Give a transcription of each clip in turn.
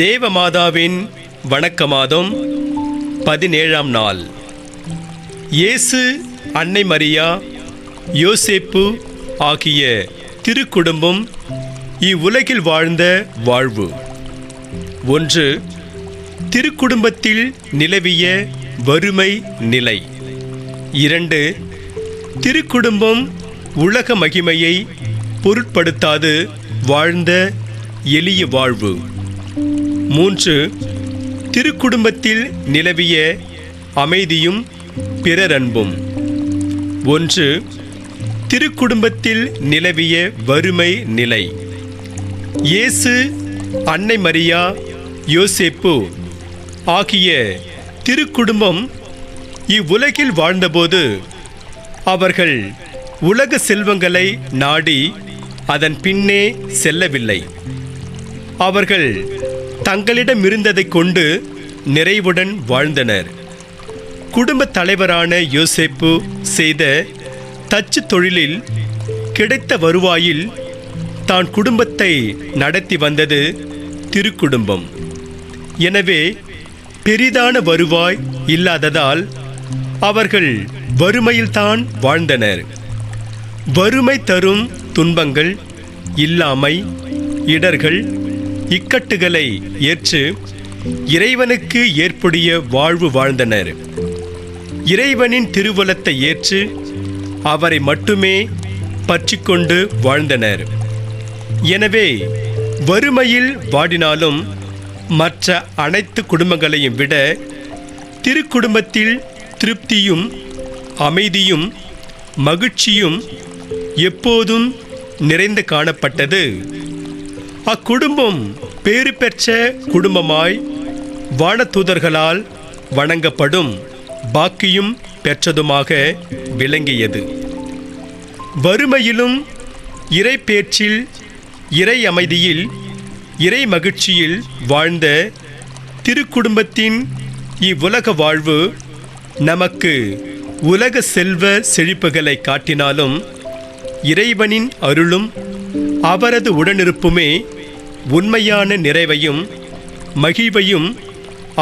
தேவமாதாவின் வணக்க மாதம் 17ஆம் நாள். இயேசு, அன்னை மரியா, யோசேப்பு ஆகிய திருக்குடும்பம் இவ்வுலகில் வாழ்ந்த வாழ்வு. 1. திருக்குடும்பத்தில் நிலவிய வறுமை நிலை. 2. திருக்குடும்பம் உலக மகிமையை பொருட்படுத்தாது வாழ்ந்த எளிய வாழ்வு. 3. திருக்குடும்பத்தில் நிலவிய அமைதியும் பிறரன்பும். 1. திருக்குடும்பத்தில் நிலவிய வறுமை நிலை. இயேசு, அன்னை மரியா, யோசேப்பு ஆகிய திருக்குடும்பம் இவ்வுலகில் வாழ்ந்தபோது அவர்கள் உலக செல்வங்களை நாடி அதன் பின்னே செல்லவில்லை. அவர்கள் தங்களிடமிருந்ததை கொண்டு நிறைவுடன் வாழ்ந்தனர். குடும்ப தலைவரான யோசேப்பு செய்த தச்சு தொழிலில் கிடைத்த வருவாயில் தான் குடும்பத்தை நடத்தி வந்தது திருக்குடும்பம். எனவே பெரிதான வருவாய் இல்லாததால் அவர்கள் வறுமையில்தான் வாழ்ந்தனர். வறுமை தரும் துன்பங்கள், இல்லாமை, இடர்கள், இக்கட்டுகளை ஏற்று இறைவனுக்கு ஏற்புடைய வாழ்வு வாழ்ந்தனர். இறைவனின் திருவுளத்தை ஏற்று அவரை மட்டுமே பற்றிக்கொண்டு வாழ்ந்தனர். எனவே வறுமையில் வாடினாலும் மற்ற அனைத்து குடும்பங்களையும் விட திருக்குடும்பத்தில் திருப்தியும் அமைதியும் மகிழ்ச்சியும் எப்போதும் நிறைந்து காணப்பட்டது. அக்குடும்பம் பேறு பெற்ற குடும்பமாய் வானதூதர்களால் வணங்கப்படும் பாக்கியும் பெற்றதுமாக விளங்கியது. வறுமையிலும் இறை பேச்சில், இறை அமைதியில், இறை மகிழ்ச்சியில் வாழ்ந்த திருக்குடும்பத்தின் இவ்வுலக வாழ்வு நமக்கு உலக செல்வ செழிப்புகளை காட்டினாலும் இறைவனின் அருளும் அவரது உடனிருப்புமே உண்மையான நிறைவையும் மகிழ்வையும்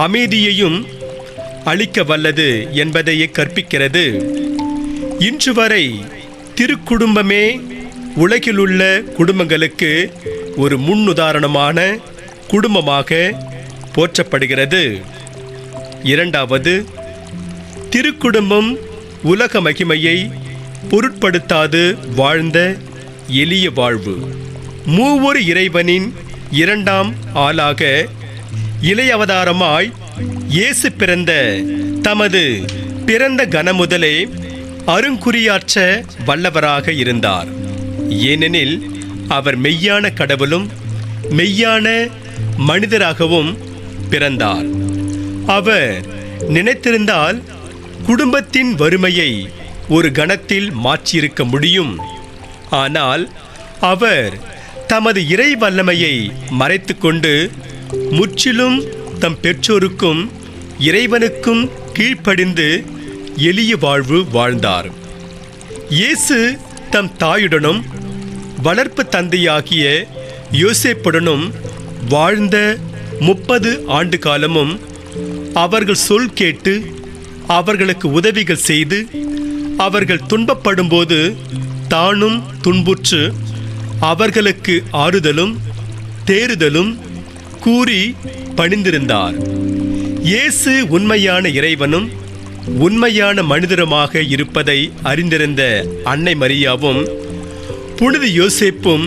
அமைதியையும் அளிக்க வல்லது என்பதையே கற்பிக்கிறது. இன்று வரை திருக்குடும்பமே உலகிலுள்ள குடும்பங்களுக்கு ஒரு முன்னுதாரணமான குடும்பமாக போற்றப்படுகிறது. 2. திருக்குடும்பம் உலக மகிமையை பொருட்படுத்தாது வாழ்ந்த எளிய வாழ்வு. மூவொரு இறைவனின் 2ஆம் ஆளாக இளையவதாரமாய் இயேசு பிறந்த தமது பிறந்த கணமுதலே அருங்குறியாற்ற வல்லவராக இருந்தார். ஏனெனில் அவர் மெய்யான கடவுளும் மெய்யான மனிதராகவும் பிறந்தார். அவர் நினைத்திருந்தால் குடும்பத்தின் வறுமையை ஒரு கணத்தில் மாற்றியிருக்க முடியும். ஆனால் அவர் தமது இறை வல்லமையை மறைத்து கொண்டு முற்றிலும் தம் பெற்றோருக்கும் இறைவனுக்கும் கீழ்ப்படிந்து எளிய வாழ்வு வாழ்ந்தார். இயேசு தம் தாயுடனும் வளர்ப்பு தந்தையாகிய யோசேப்புடனும் வாழ்ந்த 30 ஆண்டு காலமும் அவர்கள் சொல் கேட்டு அவர்களுக்கு உதவிகள் செய்து அவர்கள் துன்பப்படும்போது தானும் துன்புற்று அவர்களுக்கு ஆறுதலும் தேறுதலும் கூறி பணிந்திருந்தார். இயேசு உண்மையான இறைவனும் உண்மையான மனிதருமாக இருப்பதை அறிந்திருந்த அன்னை மரியாவும் புனித யோசேப்பும்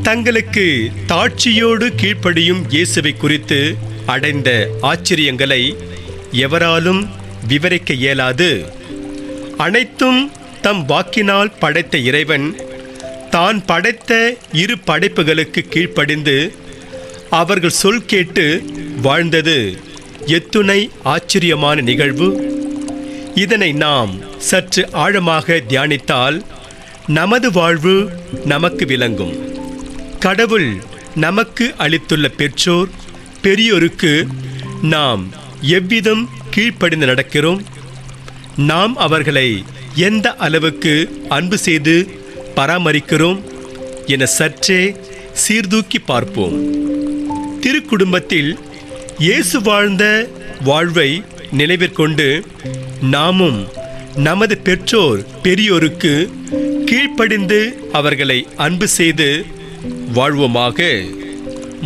தங்களுக்கு தாட்சியோடு கீழ்ப்படியும் இயேசுவை குறித்து அடைந்த ஆச்சரியங்களை எவராலும் விவரிக்க இயலாது. அனைத்தும் தம் வாக்கினால் படைத்த இறைவன் தான் படைத்த இரு படைப்புகளுக்கு கீழ்ப்படிந்து அவர்கள் சொல் கேட்டு வாழ்ந்தது எத்துணை ஆச்சரியமான நிகழ்வு! இதனை நாம் சற்று ஆழமாக தியானித்தால் நமது வாழ்வு நமக்கு விளங்கும். கடவுள் நமக்கு அளித்துள்ள பெற்றோர் பெரியோருக்கு நாம் எவ்விதம் கீழ்ப்படிந்து நடக்கிறோம்? நாம் அவர்களை எந்த அளவுக்கு அன்பு செய்து பராமரிக்கிறோம் என சற்றே சீர்தூக்கி பார்ப்போம். திருக்குடும்பத்தில் இயேசு வாழ்ந்த வாழ்வை நினைவிற்கொண்டு நாமும் நமது பெற்றோர் பெரியோருக்கு கீழ்ப்படிந்து அவர்களை அன்பு செய்து வாழ்வோமாக.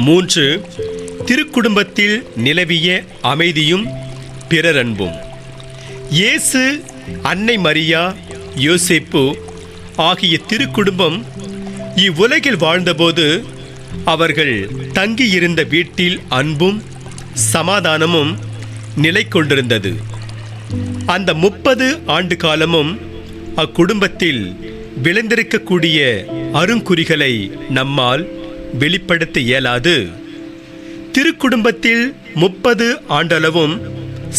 3. திருக்குடும்பத்தில் நிலவிய அமைதியும் பிறர் அன்பும். இயேசு, அன்னை மரியா, யோசேப்பு ஆகிய திருக்குடும்பம் இவ்வுலகில் வாழ்ந்தபோது அவர்கள் தங்கியிருந்த வீட்டில் அன்பும் சமாதானமும் நிலை கொண்டிருந்தது. அந்த 30 ஆண்டு காலமும் அக்குடும்பத்தில் விளைந்திருக்கக்கூடிய அருங்குறிகளை நம்மால் வெளிப்படுத்த இயலாது. திருக்குடும்பத்தில் 30 ஆண்டளவும்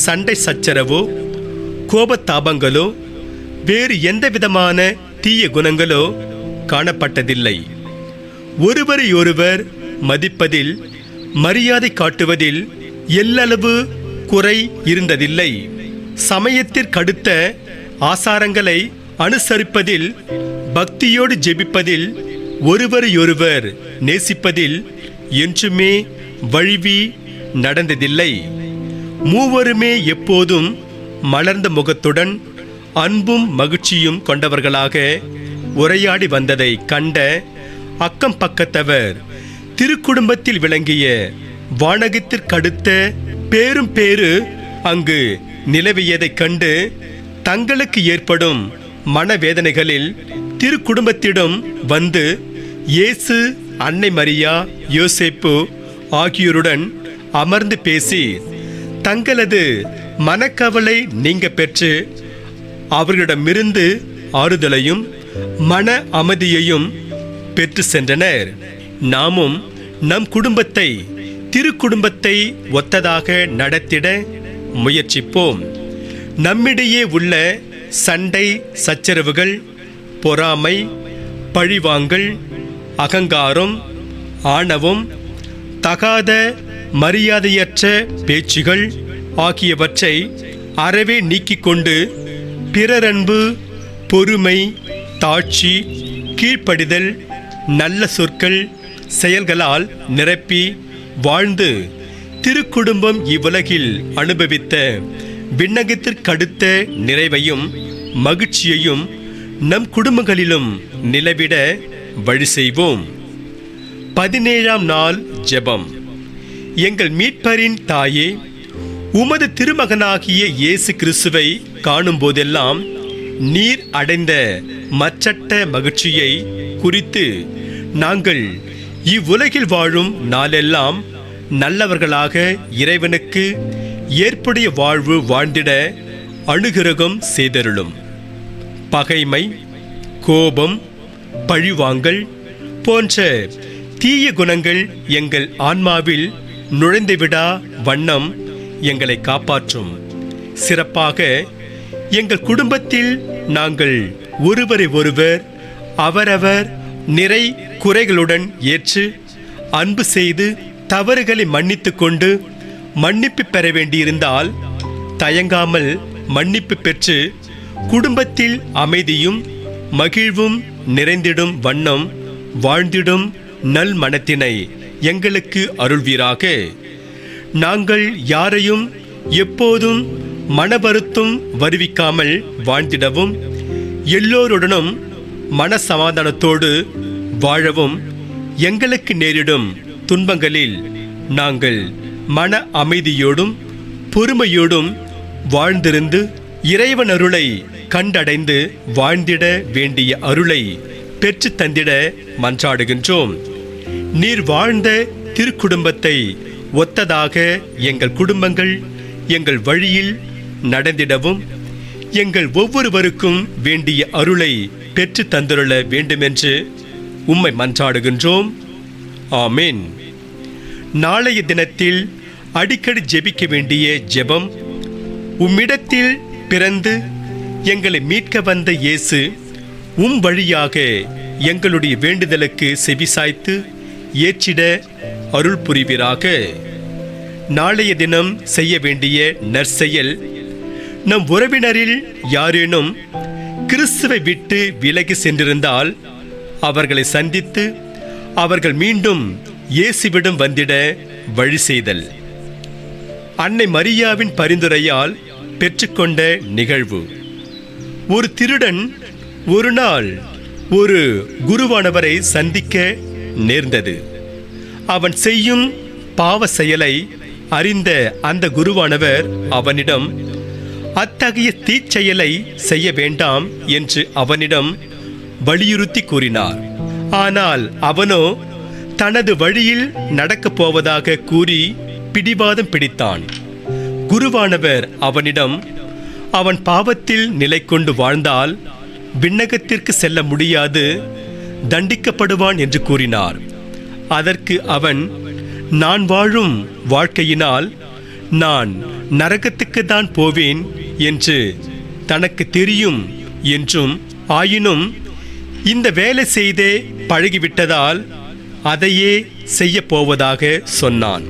சண்டை சச்சரவோ கோபத்தாபங்களோ வேறு எந்த விதமான தீய குணங்களோ காணப்பட்டதில்லை. ஒருவரையொருவர் மதிப்பதில் மரியாதை காட்டுவதில் எல்லளவு குறை இருந்ததில்லை. சமயத்திற்கடுத்த ஆசாரங்களை அனுசரிப்பதில், பக்தியோடு ஜெபிப்பதில், ஒருவரையொருவர் நேசிப்பதில் என்றுமே வழிவி நடந்ததில்லை. மூவருமே எப்போதும் மலர்ந்த முகத்துடன் அன்பும் மகிழ்ச்சியும் கொண்டவர்களாக உரையாடி வந்ததை கண்ட அக்கம் பக்கத்தவர் திருக்குடும்பத்தில் விளங்கிய வானகத்திற்கடுத்த பேரும் பேறு அங்கு நிலவியதைக் கண்டு தங்களுக்கு ஏற்படும் மனவேதனைகளில் திருக்குடும்பத்திடம் வந்து இயேசு, அன்னை மரியா, யோசேப்பு ஆகியோருடன் அமர்ந்து பேசி தங்களது மனக்கவலை நீங்க பெற்று அவர்களிடமிருந்து ஆறுதலையும் மன அமைதியையும் பெற்று சென்றனர். நாமும் நம் குடும்பத்தை திருக்குடும்பத்தை ஒத்ததாக நடத்திட முயற்சிப்போம். நம்மிடையே உள்ள சண்டை சச்சரவுகள், பொறாமை, பழிவாங்கல், அகங்காரம், ஆணவம், தகாத மரியாதையற்ற பேச்சுகள் ஆகியவற்றை அறவே நீக்கிக்கொண்டு பிறரன்பு, பொறுமை, தாட்சி, கீழ்ப்படிதல், நல்ல சொற்கள், செயல்களால் நிரப்பி வாழ்ந்து திருக்குடும்பம் இவ்வுலகில் அனுபவித்த விண்ணகத்திற்கடுத்த நிறைவையும் மகிழ்ச்சியையும் நம் குடும்பங்களிலும் நிலவிட வழி செய்வோம். 17ஆம் நாள் ஜெபம். எங்கள் மீட்பரின் தாயே, உமது திருமகனாகிய இயேசு கிறிஸ்துவை காணும் போதெல்லாம் நீர் அடைந்த மற்றற்ற மகிழ்ச்சியை குறித்து நாங்கள் இவ்வுலகில் வாழும் நாளெல்லாம் நல்லவர்களாக இறைவனுக்கு ஏற்புடைய வாழ்வு வாழ்ந்திட அனுகிரகம் செய்தருளும். பகைமை, கோபம், பழிவாங்கல் போன்ற தீய குணங்கள் எங்கள் ஆன்மாவில் நுழைந்துவிடா வண்ணம் எங்களை காப்பாற்றும். சிறப்பாக எங்கள் குடும்பத்தில் நாங்கள் ஒருவரை ஒருவர் அவரவர் நிறை குறைகளுடன் ஏற்று அன்பு செய்து தவறுகளை மன்னித்து கொண்டு மன்னிப்பு பெற வேண்டியிருந்தால் தயங்காமல் மன்னிப்பு பெற்று குடும்பத்தில் அமைதியும் மகிழ்வும் நிறைந்திடும் வண்ணம் வாழ்ந்திடும் நல் மனத்தினை எங்களுக்கு அருள்வீராக. நாங்கள் யாரையும் எப்போதும் மனவருத்தம் வருவிக்காமல் வாழ்ந்திடவும் எல்லோருடனும் மனசமாதானத்தோடு வாழவும் எங்களுக்கு நேரிடும் துன்பங்களில் நாங்கள் மன அமைதியோடும் பொறுமையோடும் வாழ்ந்திருந்து இறைவன் அருளை கண்டடைந்து வாழ்ந்திட வேண்டிய அருளை பெற்று தந்திட மன்றாடுகின்றோம். நீர் வாழ்ந்த திருக்குடும்பத்தை ஒத்ததாக எங்கள் குடும்பங்கள் எங்கள் வழியில் நடந்திடவும் எங்கள் ஒவ்வொருவருக்கும் வேண்டிய அருளை பெற்று தந்துள்ள வேண்டுமென்று உம்மை மன்றாடுகின்றோம். ஆமீன். நாளைய தினத்தில் அடிக்கடி ஜெபிக்க வேண்டிய ஜெபம். உம்மிடத்தில் பிறந்து எங்களை மீட்க வந்த இயேசு உம் வழியாக எங்களுடைய வேண்டுதலுக்கு செவிசாய்த்து ஏற்றிட அருள் புரிவீராக. நாளைய தினம் செய்ய வேண்டிய நற்செயல். நம் உறவினரில் யாரேனும் கிறிஸ்துவை விட்டு விலகி சென்றிருந்தால் அவர்களை சந்தித்து அவர்கள் மீண்டும் இயேசுவிடம் வந்திட வழி செய்தல். அன்னை மரியாவின் பரிந்துரையால் பெற்றுக்கொண்ட நிகழ்வு. ஒரு திருடன் ஒரு நாள் ஒரு குருவானவரை சந்திக்க நேர்ந்தது. அவன் செய்யும் பாவ செயலை அறிந்த அந்த குருவானவர் அவனிடம் அத்தகைய தீச்செயலை செய்ய வேண்டாம் என்று அவனிடம் வலியுறுத்தி கூறினார். ஆனால் அவனோ தனது வழியில் நடக்கப் போவதாக கூறி பிடிவாதம் பிடித்தான். குருவானவர் அவனிடம் அவன் பாவத்தில் நிலை கொண்டு வாழ்ந்தால் விண்ணகத்திற்கு செல்ல முடியாது, தண்டிக்கப்படுவான் என்று கூறினார். அதற்கு அவன், நான் வாழும் வாழ்க்கையினால் நான் நரகத்துக்கு தான் போவேன் என்று தனக்கு தெரியும் என்றும், ஆயினும் இந்த வேலை செய்தே பழகிவிட்டதால் அதையே செய்ய போவதாக சொன்னான்.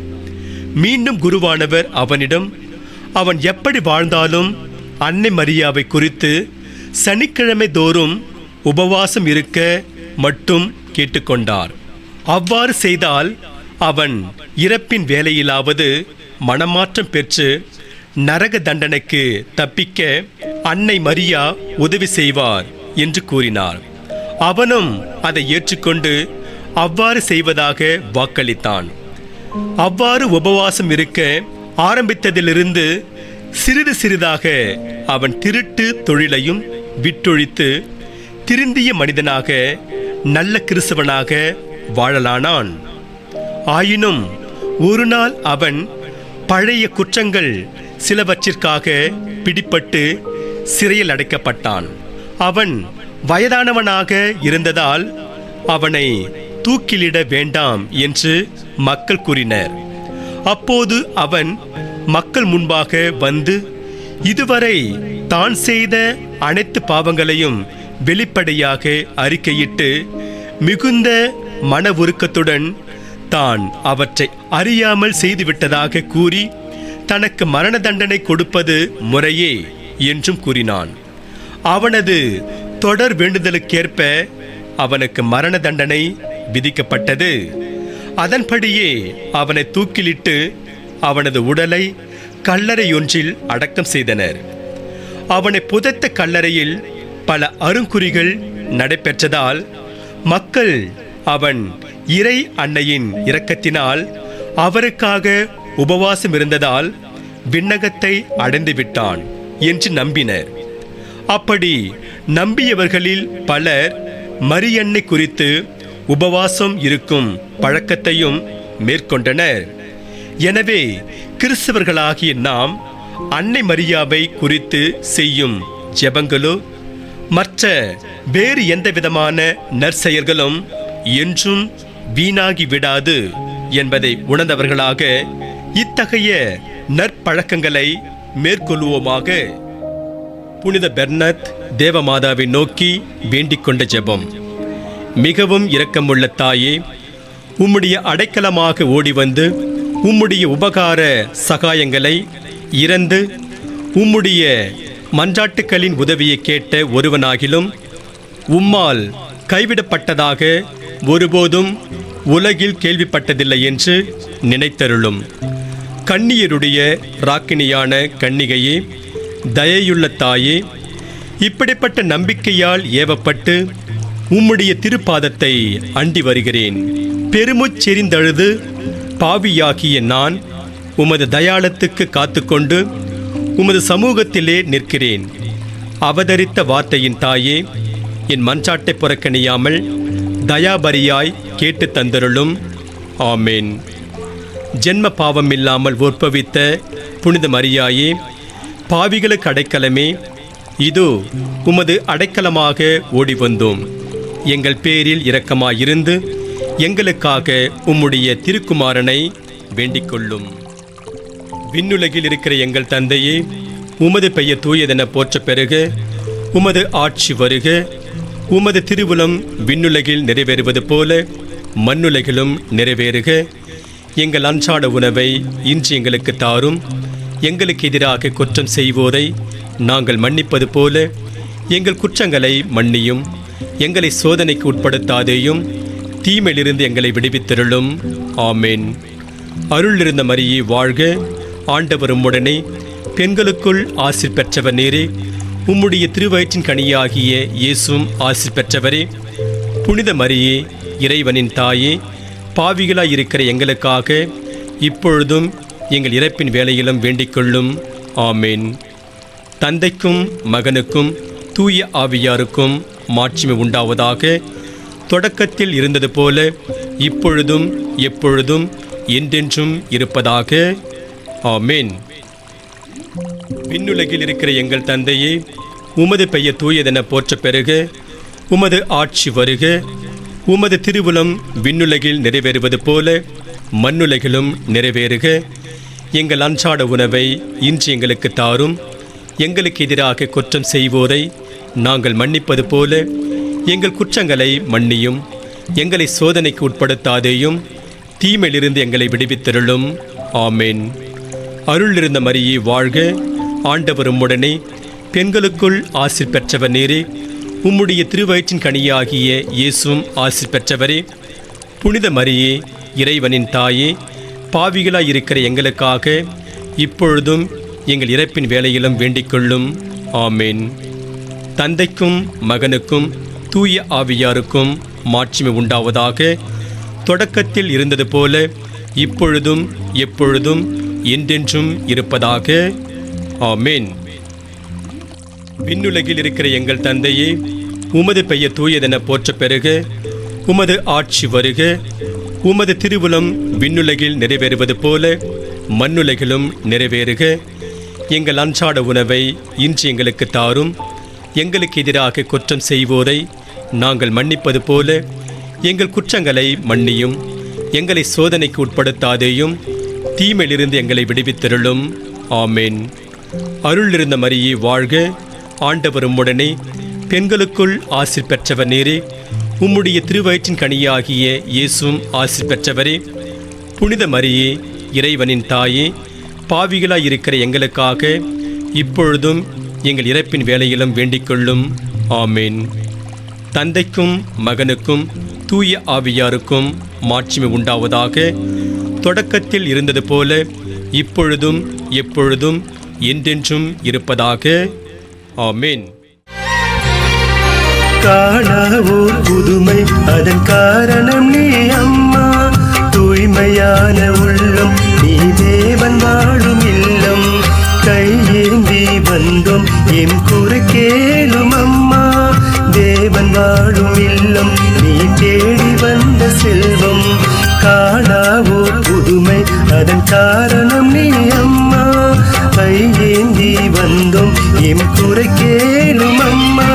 மீண்டும் குருவானவர் அவனிடம் அவன் எப்படி வாழ்ந்தாலும் அன்னை மரியாவை குறித்து சனிக்கிழமை தோறும் உபவாசம் இருக்க மட்டும் கேட்டுக்கொண்டார். அவ்வாறு செய்தால் அவன் இறப்பின் வேலையிலாவது மனமாற்றம் பெற்று நரக தண்டனைக்கு தப்பிக்க அன்னை மரியா உதவி செய்வார் என்று கூறினார். அவனும் அதை ஏற்றுக்கொண்டு அவ்வாறு செய்வதாக வாக்களித்தான். அவ்வாறு உபவாசம் இருக்க ஆரம்பித்ததிலிருந்து சிறிது சிறிதாக அவன் திருட்டு தொழிலையும் விட்டொழித்து திருந்திய மனிதனாக, நல்ல கிறிஸ்தவனாக வாழலானான். ஆயினும் ஒரு நாள் அவன் பழைய குற்றங்கள் சிலவற்றிற்காக பிடிபட்டு சிறையில் அடைக்கப்பட்டான். அவன் வயதானவனாக இருந்ததால் அவனை தூக்கிலிட வேண்டாம் என்று மக்கள் கூறினர். அப்போது அவன் மக்கள் முன்பாக வந்து இதுவரை தான் செய்த அனைத்து பாவங்களையும் வெளிப்படையாக அறிக்கையிட்டு மிகுந்த மன உருக்கத்துடன் தான் அவற்றை அறியாமல் செய்துவிட்டதாக கூறி தனக்கு மரண தண்டனை கொடுப்பது முறையே என்றும் கூறினான். அவனது தொடர் வேண்டுதலுக்கேற்ப அவனுக்கு மரண தண்டனை விதிக்கப்பட்டது. அதன்படியே அவனை தூக்கிலிட்டு அவனது உடலை கல்லறையொன்றில் அடக்கம் செய்தனர். அவனை புதைத்த கல்லறையில் பல அருங்குறிகள் நடைபெற்றதால் மக்கள் அவன் இறை அன்னையின் இரக்கத்தினால் அவருக்காக உபவாசம் இருந்ததால் விண்ணகத்தை அடைந்து விட்டான் என்று நம்பினர். அப்படி நம்பியவர்களில் பலர் மரியன்னை குறித்து உபவாசம் இருக்கும் பழக்கத்தையும் மேற்கொண்டனர். எனவே கிறிஸ்தவர்களாகிய நாம் அன்னை மரியாவை குறித்து செய்யும் ஜெபங்களோ மற்ற வேறு எந்த விதமான நற்செயல்களும் என்றும் வீணாகி விடாது என்பதை உணர்ந்தவர்களாக இத்தகைய நற்பழக்கங்களை மேற்கொள்வோமாக. புனித பெர்னத் தேவமாதாவை நோக்கி வேண்டிக் கொண்ட ஜெபம். மிகவும் இரக்கமுள்ள தாயே, உம்முடைய அடைக்கலமாக ஓடி வந்து உம்முடைய உபகார சகாயங்களை இறந்து உம்முடைய மன்றாட்டுக்களின் உதவியை கேட்ட ஒருவனாகிலும் உம்மால் கைவிடப்பட்டதாக ஒருபோதும் உலகில் கேள்விப்பட்டதில்லை என்று நினைத்தருளும். கன்னியருடைய ராக்கினியான கன்னிகையே, தயையுள்ள தாயே, இப்படிப்பட்ட நம்பிக்கையால் ஏவப்பட்டு உம்முடைய திருப்பாதத்தை அண்டி வருகிறேன். பெருமுச்செறிந்தழுது பாவியாகிய நான் உமது தயாளத்துக்கு காத்துக்கொண்டு உமது சமூகத்திலே நிற்கிறேன். அவதரித்த வார்த்தையின் தாயே, என் மன்றாட்டை புறக்கணியாமல் தயாபரியாய் கேட்டு தந்தருளும். ஆமேன். ஜென்ம பாவம் இல்லாமல் உற்பவித்த புனித மரியாயே, பாவிகளுக்கு அடைக்கலமே, இதோ உமது அடைக்கலமாக ஓடி வந்தோம். எங்கள் பேரில் இரக்கமாயிருந்து எங்களுக்காக உம்முடைய திருக்குமாரனை வேண்டிக் கொள்ளும். விண்ணுலகில் இருக்கிற எங்கள் தந்தையே, உமது பெயர் தூயதென போற்ற பெறுக. உமது ஆட்சி வருக. உமது திருவுளம் விண்ணுலகில் நிறைவேறுவது போல மண்ணுலகிலும் நிறைவேறுக. எங்கள் அன்றாட உணவை இன்று எங்களுக்கு தாரும். எங்களுக்கு எதிராக குற்றம் செய்வோரை நாங்கள் மன்னிப்பது போல எங்கள் குற்றங்களை மன்னியும். எங்களை சோதனைக்கு உட்படுத்தாதேயும், தீமையிலிருந்து எங்களை விடுவித்தருளும். ஆமென். அருள் இருந்த மரியே வாழ்க, ஆண்டவர் உம்முடனே, பெண்களுக்குள் ஆசீர் பெற்றவர் நீரே. உம்முடைய திருவயிற்றின் கனியாகிய இயேசுவும் ஆசீர் பெற்றவரே. புனித மரியே, இறைவனின் தாயே, பாவிகளாய் இருக்கிற எங்களுக்காக இப்பொழுதும் எங்கள் இறப்பின் வேளையிலும் வேண்டிக்கொள்ளும். ஆமென். தந்தைக்கும் மகனுக்கும் தூய ஆவியாருக்கும் மாட்சிமை உண்டாவதாக. தொடக்கத்தில் இருந்தது போல இப்பொழுதும் எப்பொழுதும் என்றென்றும் இருப்பதாக. ஆமென். விண்ணுலகில் இருக்கிற எங்கள் தந்தையே, உமது பெயர் தூயதென போற்ற பெறுக. உமது ஆட்சி வருக. உமது திருவுளம் விண்ணுலகில் நிறைவேறுவது போல மண்ணுலகிலும் நிறைவேறுக. எங்கள் அன்றாட உணவை இன்று எங்களுக்கு தாரும். எங்களுக்கு எதிராக குற்றம் செய்வோரை நாங்கள் மன்னிப்பது போல எங்கள் குற்றங்களை மன்னியும். எங்களை சோதனைக்கு உட்படுத்தாதேயும், தீமையிலிருந்து எங்களை விடுவித்தருளும். ஆமென். அருள் இருந்த மரியே வாழ்க, ஆண்டவர் உம்முடனே, பெண்களுக்குள் ஆசீர் பெற்றவர் நீரே. உம்முடைய திருவயிற்றின் கனியாகிய இயேசுவும் ஆசீர் பெற்றவரே. புனித மரியே, இறைவனின் தாயே, பாவிகளாய் இருக்கிற எங்களுக்காக இப்பொழுதும் எங்கள் இறப்பின் வேளையிலும் வேண்டிக்கொள்ளும். ஆமென். தந்தைக்கும் மகனுக்கும் தூய ஆவியாருக்கும் மாட்சிமை உண்டாவதாக. தொடக்கத்தில் இருந்தது போல இப்பொழுதும் எப்பொழுதும் என்றென்றும் இருப்பதாக. ஆமென். விண்ணுலகில் இருக்கிற எங்கள் தந்தையே, உமது பெயர் தூயதென போற்ற பெறுக. உமது ஆட்சி வருக. உமது திருவுளம் விண்ணுலகில் நிறைவேறுவது போல மண்ணுலகிலும் நிறைவேறுக. எங்கள் அன்றாட உணவை இன்று எங்களுக்கு தாரும். எங்களுக்கு எதிராக குற்றம் செய்வோரை நாங்கள் மன்னிப்பது போல எங்கள் குற்றங்களை மன்னியும். எங்களை சோதனைக்கு உட்படுத்தாதேயும், தீமையிலிருந்து எங்களை விடுவித்தருளும். ஆமென். அருள் இருந்த மரியே வாழ்க, ஆண்டவர் உம்முடனே, பெண்களுக்குள் ஆசீர் பெற்றவர் நீரே. உம்முடைய திருவயிற்றின் கனியாகிய இயேசுவும் ஆசீர் பெற்றவரே. புனித மரியே, இறைவனின் தாயே, பாவிகளாய் இருக்கிற எங்களுக்காக இப்பொழுதும் எங்கள் இறப்பின் வேளையிலும் வேண்டிக்கொள்ளும். ஆமென். தந்தைக்கும் மகனுக்கும் தூய ஆவியாருக்கும் மாட்சிமை உண்டாவதாக. தொடக்கத்தில் இருந்தது போல இப்பொழுதும் எப்பொழுதும் என்றென்றும் இருப்பதாக. ஆமென். காணாவோர் புதுமை, அதன் காரணம் நீ அம்மா. தூய்மையான உள்ளம், நீ தேவன் வாழும் இல்லம். கையேந்தி வந்தோம் எம் குறை கேளும் அம்மா. தேவன் வாழும் இல்லம், நீ தேடி வந்த செல்வம். காணாவோர் புதுமை, அதன் காரணம் நீ அம்மா. கையேந்தி வந்தோம் எம் குறை கேளும் அம்மா.